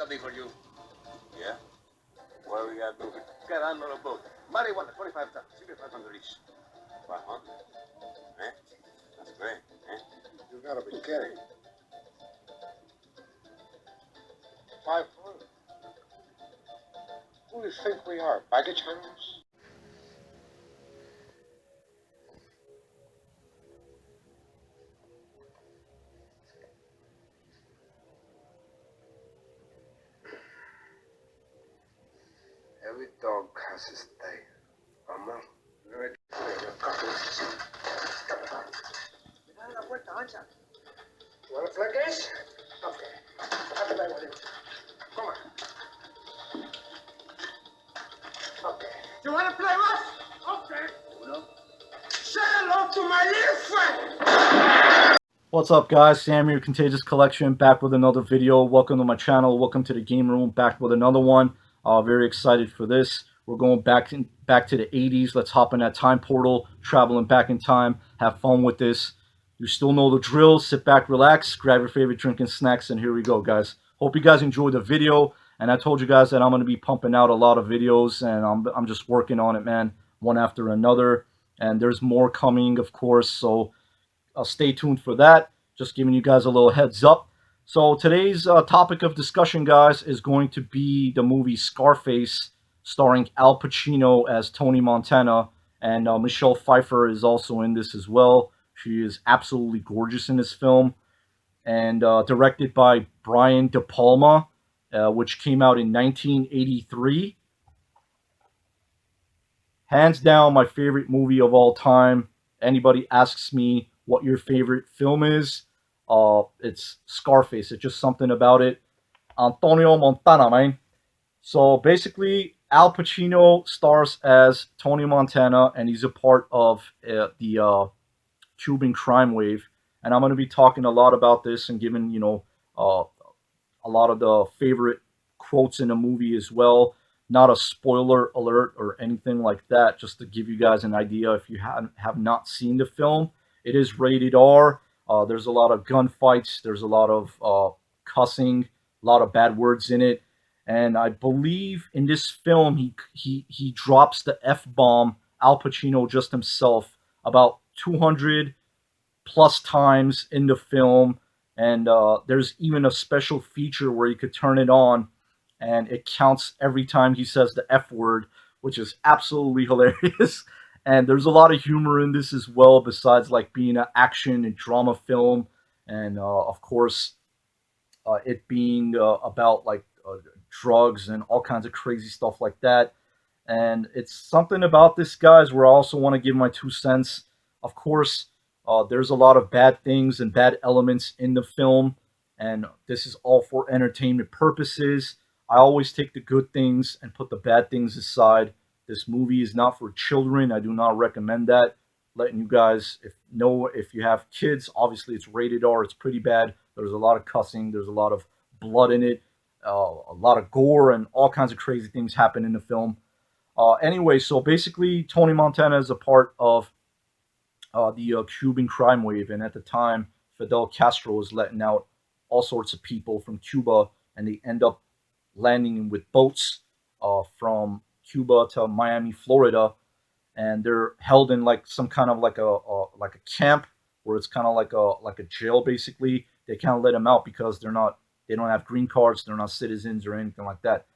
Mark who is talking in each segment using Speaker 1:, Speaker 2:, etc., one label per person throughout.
Speaker 1: Something for you.
Speaker 2: Yeah? What do we got to do?
Speaker 1: Get on a boat. Marijuana, 25 tons. You get 500 each.
Speaker 2: 500? Eh? That's great. Eh?
Speaker 1: You gotta be kidding. 500? Who do you think we are? Baggage handlers?
Speaker 3: Every dog has his day. Vamos.
Speaker 1: You want to play games? Okay. Have a night with you. Come on. Okay. You want to play rough? Okay. Uno. Say hello to my little friend.
Speaker 4: What's up, guys? Sam here, Contagious Collection, back with another video. Welcome to my channel. Welcome to the game room, back with another one. Very excited for this. We're going back to the 80s. Let's hop in that time portal, traveling back in time, have fun with this. You still know the drill. Sit back, relax, grab your favorite drink and snacks, and here we go, guys. Hope you guys enjoyed the video. And I told you guys that I'm going to be pumping out a lot of videos, and I'm just working on it, man, one after another. And there's more coming, of course, so stay tuned for that. Just giving you guys a little heads up. So today's topic of discussion, guys, is going to be the movie Scarface, starring Al Pacino as Tony Montana, and Michelle Pfeiffer is also in this as well. She is absolutely gorgeous in this film, and directed by Brian De Palma, which came out in 1983. Hands down, my favorite movie of all time. Anybody asks me what your favorite film is, it's Scarface. It's just something about it. Antonio Montana, man. So basically, Al Pacino stars as Tony Montana, and he's a part of the Cuban crime wave. And I'm going to be talking a lot about this and giving, a lot of the favorite quotes in the movie as well. Not a spoiler alert or anything like that, just to give you guys an idea if you have not seen the film. It is rated R. There's a lot of gunfights. There's a lot of cussing, a lot of bad words in it. And I believe in this film, he drops the F-bomb, Al Pacino just himself, about 200 plus times in the film. And there's even a special feature where you could turn it on, and it counts every time he says the F word, which is absolutely hilarious. And there's a lot of humor in this as well, besides like being an action and drama film, and of course, it being about like drugs and all kinds of crazy stuff like that. And it's something about this, guys, where I also want to give my 2 cents. Of course, there's a lot of bad things and bad elements in the film, and this is all for entertainment purposes. I always take the good things and put the bad things aside. This movie is not for children. I do not recommend that. Letting you guys know, if you have kids, obviously it's rated R. It's pretty bad. There's a lot of cussing. There's a lot of blood in it. A lot of gore and all kinds of crazy things happen in the film. Anyway, so basically Tony Montana is a part of the Cuban crime wave. And at the time, Fidel Castro was letting out all sorts of people from Cuba, and they end up landing with boats from Cuba to Miami, Florida, and they're held in like some kind of like a camp, where it's kind of like a jail basically. They can't let them out because they don't have green cards, they're not citizens or anything like that.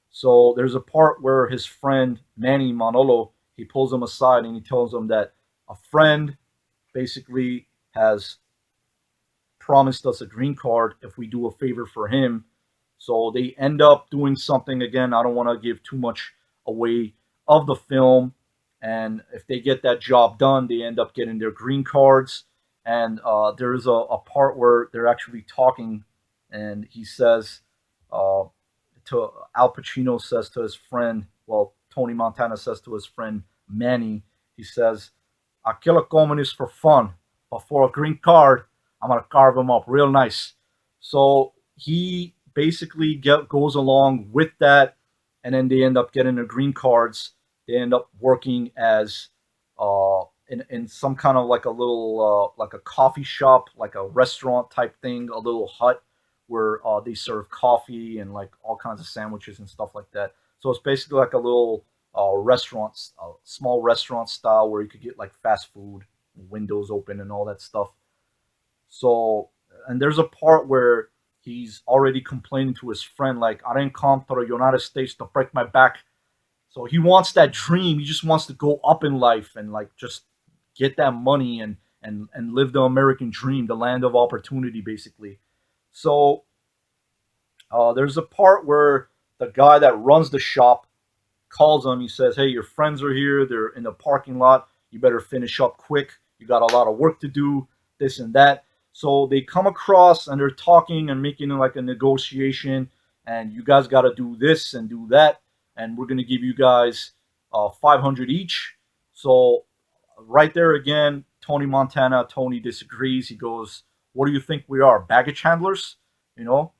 Speaker 4: So there's a part where his friend Manny Manolo, he pulls him aside and he tells him that a friend basically has promised us a green card if we do a favor for him. So they end up doing something. Again, I don't want to give too much away of the film, and if they get that job done, they end up getting their green cards. And there's a part where they're actually talking, and he says to Al Pacino says to his friend, well, Tony Montana says to his friend Manny, he says, "I kill a communist for fun, but for a green card, I'm gonna carve him up real nice." So he basically goes along with that, and then they end up getting their green cards. They end up working as in some kind of like a little like a coffee shop, like a restaurant type thing, a little hut where they serve coffee and like all kinds of sandwiches and stuff like that. So it's basically like a little restaurant, small restaurant style where you could get like fast food, windows open, and all that stuff. So, and there's a part where he's already complaining to his friend, like, I didn't come to the United States to break my back. So he wants that dream. He just wants to go up in life and like just get that money and live the American dream, the land of opportunity, basically. So there's a part where the guy that runs the shop calls him. He says, "Hey, your friends are here. They're in the parking lot. You better finish up quick. You got a lot of work to do. This and that." So they come across and they're talking and making like a negotiation. And you guys got to do this and do that. And we're gonna give you guys 500 each. So right there again, Tony Montana. Tony disagrees. He goes, "What do you think we are, baggage handlers?" You know,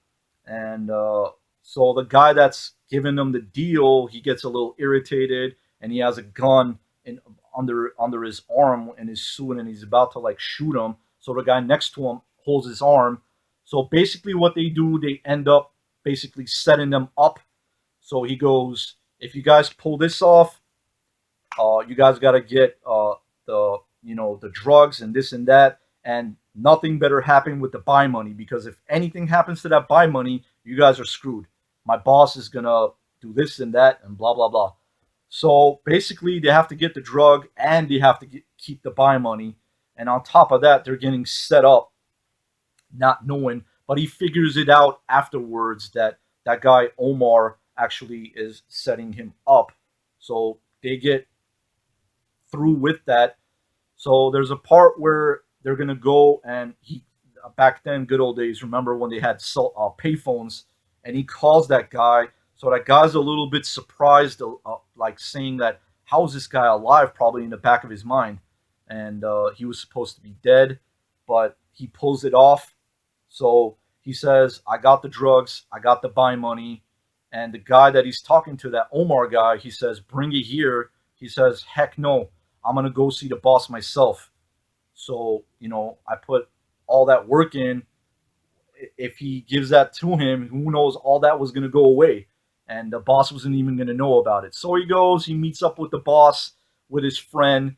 Speaker 4: and so the guy that's giving them the deal, he gets a little irritated, and he has a gun in under his arm in his suit, and he's about to like shoot him. So the guy next to him holds his arm. So basically, what they do, they end up basically setting them up. So he goes, "If you guys pull this off, you guys got to get the the drugs and this and that, and nothing better happen with the buy money, because if anything happens to that buy money, you guys are screwed. My boss is gonna do this and that and blah blah blah." So basically, they have to get the drug and they have to keep the buy money, and on top of that, they're getting set up, not knowing. But he figures it out afterwards that that guy Omar actually is setting him up. So they get through with that. So there's a part where they're gonna go and he back then, good old days. Remember when they had payphones, and he calls that guy. So that guy's a little bit surprised, like saying that how is this guy alive? Probably in the back of his mind, and he was supposed to be dead, but he pulls it off. So he says, "I got the drugs, I got the buy money," and the guy that he's talking to, that Omar guy, he says, "Bring it here." He says, "Heck no, I'm gonna go see the boss myself." So, I put all that work in. If he gives that to him, who knows, all that was going to go away. And the boss wasn't even going to know about it. So he goes, he meets up with the boss, with his friend,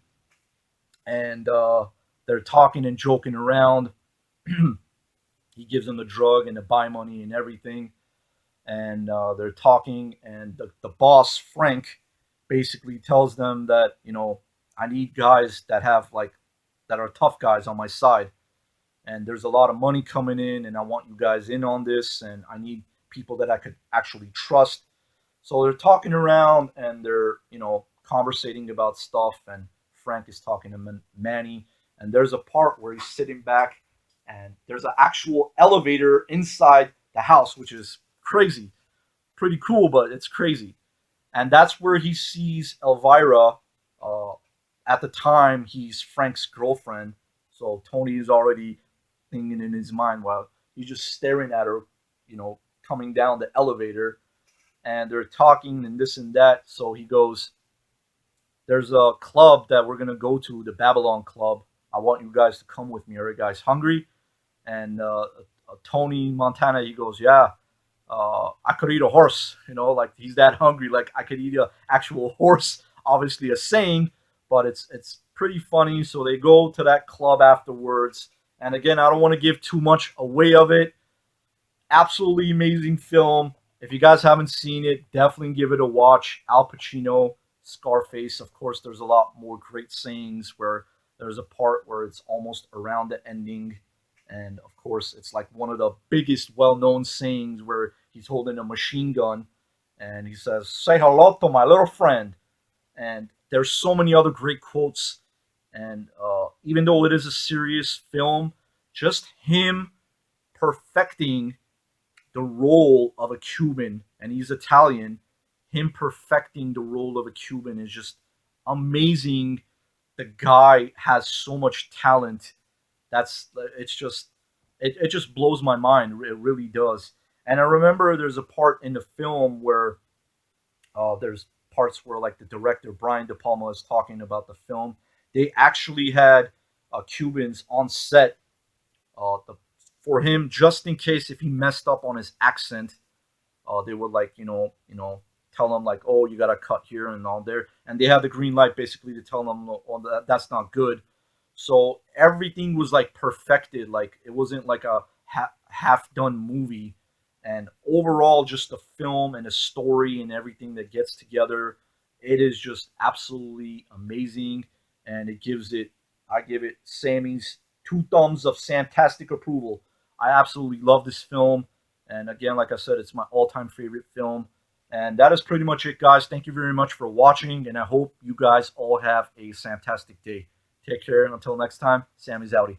Speaker 4: and they're talking and joking around. He gives them the drug and the buy money and everything. And they're talking, and the boss, Frank, basically tells them that, I need guys that have like, that are tough guys on my side, and there's a lot of money coming in, and I want you guys in on this, and I need people that I could actually trust. So they're talking around, and they're conversating about stuff, and Frank is talking to Manny, and there's a part where he's sitting back, and there's an actual elevator inside the house, which is crazy, pretty cool, but it's crazy. And that's where he sees Elvira. uh, at the time, he's Frank's girlfriend, so Tony is already thinking in his mind while he's just staring at her, coming down the elevator, and they're talking and this and that. So he goes, "There's a club that we're gonna go to, the Babylon Club. I want you guys to come with me. Are you guys hungry?" And Tony Montana, he goes, "Yeah, I could eat a horse." Like he's that hungry. Like, I could eat a actual horse. Obviously, a saying, but it's pretty funny. So they go to that club afterwards, and again, I don't want to give too much away of it. Absolutely amazing film. If you guys haven't seen it, definitely give it a watch. Al Pacino, Scarface. Of course, there's a lot more great sayings where there's a part where it's almost around the ending. And of course, it's like one of the biggest well known sayings where he's holding a machine gun and he says, "Say hello to my little friend." And there's so many other great quotes. And even though it is a serious film, just him perfecting the role of a Cuban, and he's Italian, him perfecting the role of a Cuban is just amazing. The guy has so much talent. It's just it just blows my mind. It really does. And I remember there's a part in the film where there's parts where like the director Brian De Palma is talking about the film. They actually had Cubans on set. The for him, just in case if he messed up on his accent, they would like tell him like, oh, you gotta cut here and all there, and they have the green light basically to tell them, oh, that's not good. So everything was like perfected. Like it wasn't like a half done movie. And overall, just the film and the story and everything that gets together, it is just absolutely amazing. And it gives it, I give it Sammy's two thumbs of fantastic approval. I absolutely love this film. And again, like I said, it's my all time favorite film. And that is pretty much it, guys. Thank you very much for watching. And I hope you guys all have a fantastic day. Take care. And until next time, Sammy's outie.